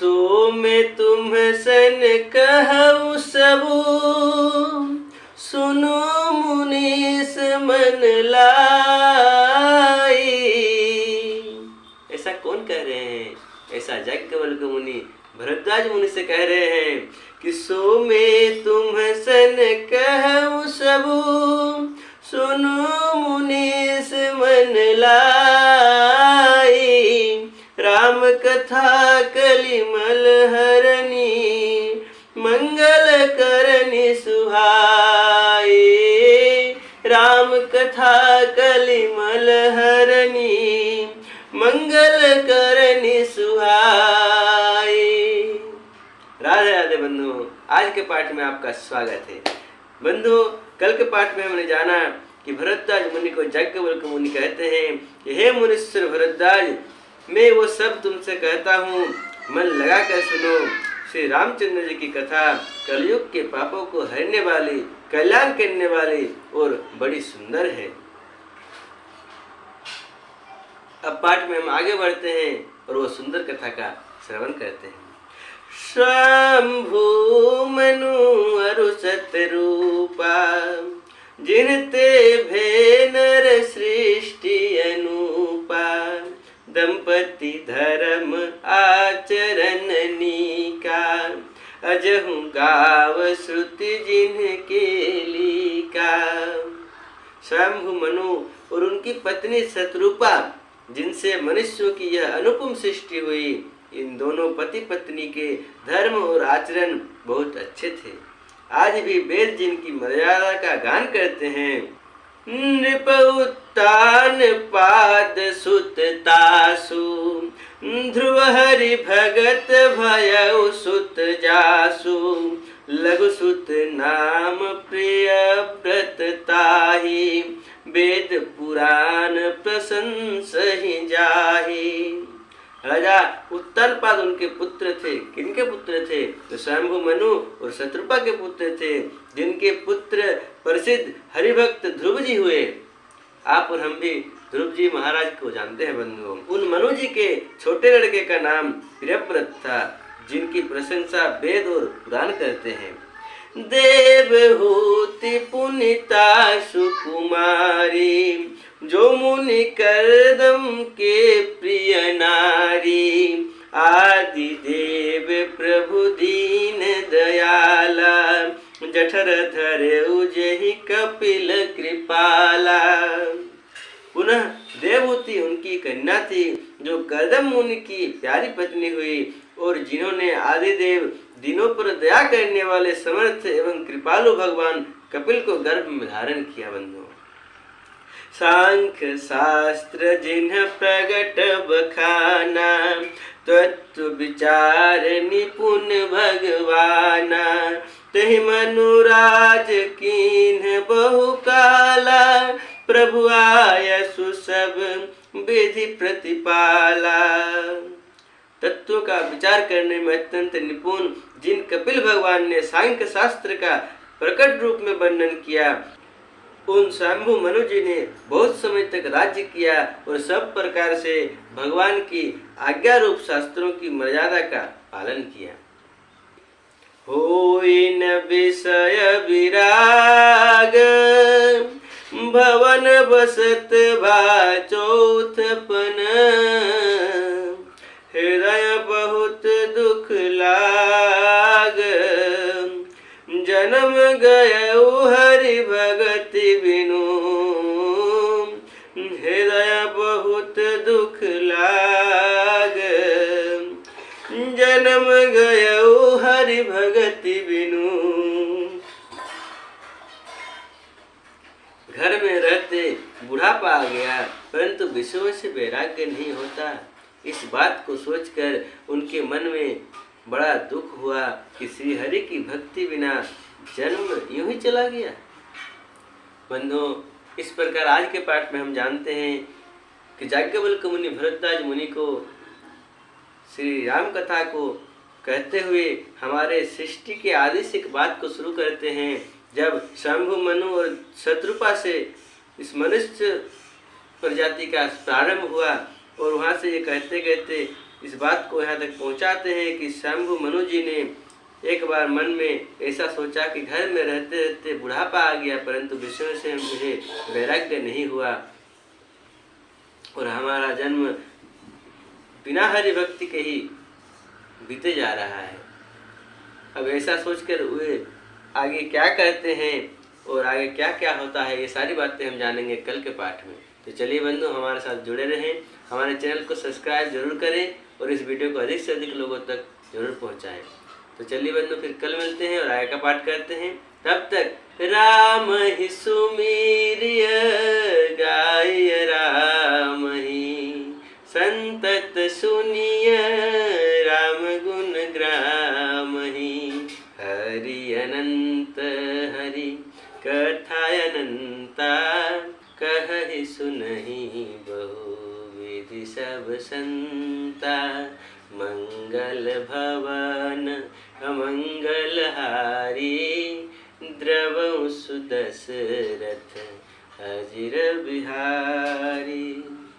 सो में तुम सन कहूँ सबू, सुनो मुनीस मन लाई। ऐसा कौन कह रहे हैं? ऐसा याज्ञवल्क्य मुनि भरद्वाज मुनि से कह रहे हैं कि सो में तुम सन कहूँ सबू, सुनो मुनीस मन लाई। राम कथा कलिमल हरनी, मंगल करनी सुहाई। राम कथा कलिमल हरनी, मंगल करनी सुहाई। राधे राधे बंधु, आज के पाठ में आपका स्वागत है। बंधु, कल के पाठ में हमने जाना कि भरद्वाज मुनि को याज्ञवल्क्य मुनि कहते हैं कि हे मुनीश्वर भरद्वाज, मैं वो सब तुमसे कहता हूँ, मन लगाकर सुनो। श्री रामचंद्र जी की कथा कलयुग के पापों को हरने वाली, कल्याण करने वाली और बड़ी सुंदर है। अब पाठ में हम आगे बढ़ते हैं और वो सुंदर कथा का श्रवण करते हैं। शंभु मनु अरु सतरूपा, जिनते भे नर सृष्टि अनूपा। दंपति धर्म आचरण नीका, अजहु गाव श्रुति जिनके लीका। शंभु मनु और उनकी पत्नी शतरूपा, जिनसे मनुष्यों की यह अनुपम सृष्टि हुई, इन दोनों पति पत्नी के धर्म और आचरण बहुत अच्छे थे। आज भी वेद जिनकी मर्यादा का गान करते हैं। नृप उत्तान पाद सुत तासु, ध्रुव हरि भगत भयउ सुत जासु। लघु सुत नाम प्रिय व्रत ताहि, वेद पुराण प्रशंसहि जाहि। राजा उत्तानपाद उनके पुत्र थे। किनके पुत्र थे? तो शंभु मनु और शतरूपा के पुत्र थे, जिनके पुत्र प्रसिद्ध हरिभक्त ध्रुव जी हुए। आप और हम भी ध्रुव जी महाराज को जानते हैं बंधुओं। उन मनु जी के छोटे लड़के का नाम प्रियव्रत था, जिनकी प्रशंसा वेद और पुराण करते हैं। देवहूति पुनिता सुकुमारी, जो मुनि करदम के प्रिय नारी। आदि देव प्रभु दीन दयाला, जठर धरे उजहि कपिल कृपाला। पुनः देवहूति उनकी कन्या थी, जो करदम मुनि की प्यारी पत्नी हुई और जिन्होंने आदिदेव दिनों पर दया करने वाले समर्थ एवं कृपालु भगवान कपिल को गर्भ में धारण किया। बंधु, सांख्य शास्त्र जिन्ह प्रगट बखाना, तत्व विचार निपुण भगवाना। तहि मनुराज कीन्ह बहु काला, प्रभु आयसु सब विधि प्रतिपाला। तत्वों का विचार करने में अत्यंत निपुण जिन कपिल भगवान ने सांख्य शास्त्र का प्रकट रूप में वर्णन किया, उन शंभु मनु जी ने बहुत समय तक राज्य किया और सब प्रकार से भगवान की आज्ञा रूप शास्त्रों की मर्यादा का पालन किया। होई न विषय विराग, भवन बसत भा चौथपन। हृदय बहुत दुख लाग, जन्म गयउ हरि भगति बिनु। हृदय बहुत दुख लाग, जन्म गयउ हरि भगति बिनु। घर में रहते बुढ़ापा आ गया, परंतु विषयों से वैराग्य नहीं होता। इस बात को सोचकर उनके मन में बड़ा दुख हुआ कि श्री हरि की भक्ति बिना जन्म यूं ही चला गया। बंधुओं, इस प्रकार आज के पाठ में हम जानते हैं कि याज्ञवल्क्य मुनि भरद्वाज मुनि को श्री राम कथा को कहते हुए हमारे सृष्टि के आदि से एक बात को शुरू करते हैं। जब शंभु मनु और शतरूपा से इस मनुष्य प्रजाति का प्रारंभ हुआ और वहाँ से ये कहते कहते इस बात को यहाँ तक पहुँचाते हैं कि शंभु मनु जी ने एक बार मन में ऐसा सोचा कि घर में रहते रहते बुढ़ापा आ गया, परंतु विष्णु से मुझे वैराग्य नहीं हुआ और हमारा जन्म बिना हरि भक्ति के ही बीते जा रहा है। अब ऐसा सोचकर वे आगे क्या करते हैं और आगे क्या क्या होता है, ये सारी बातें हम जानेंगे कल के पाठ में। तो चलिए बंधु, हमारे साथ जुड़े रहें, हमारे चैनल को सब्सक्राइब जरूर करें और इस वीडियो को अधिक से अधिक लोगों तक जरूर पहुंचाएं। तो चलिए बंधु, फिर कल मिलते हैं और आगे का पाठ करते हैं। तब तक राम ही सुमीरिय गाय राम ही संतत सुनिय राम गुण ग्राम ही। हरि अनंत हरि कथा अनंता कहहि सुनहि बहु विधि सब संता। मंगल भवन अमंगल हारी द्रवौ सुदशरथ अजिर बिहारी।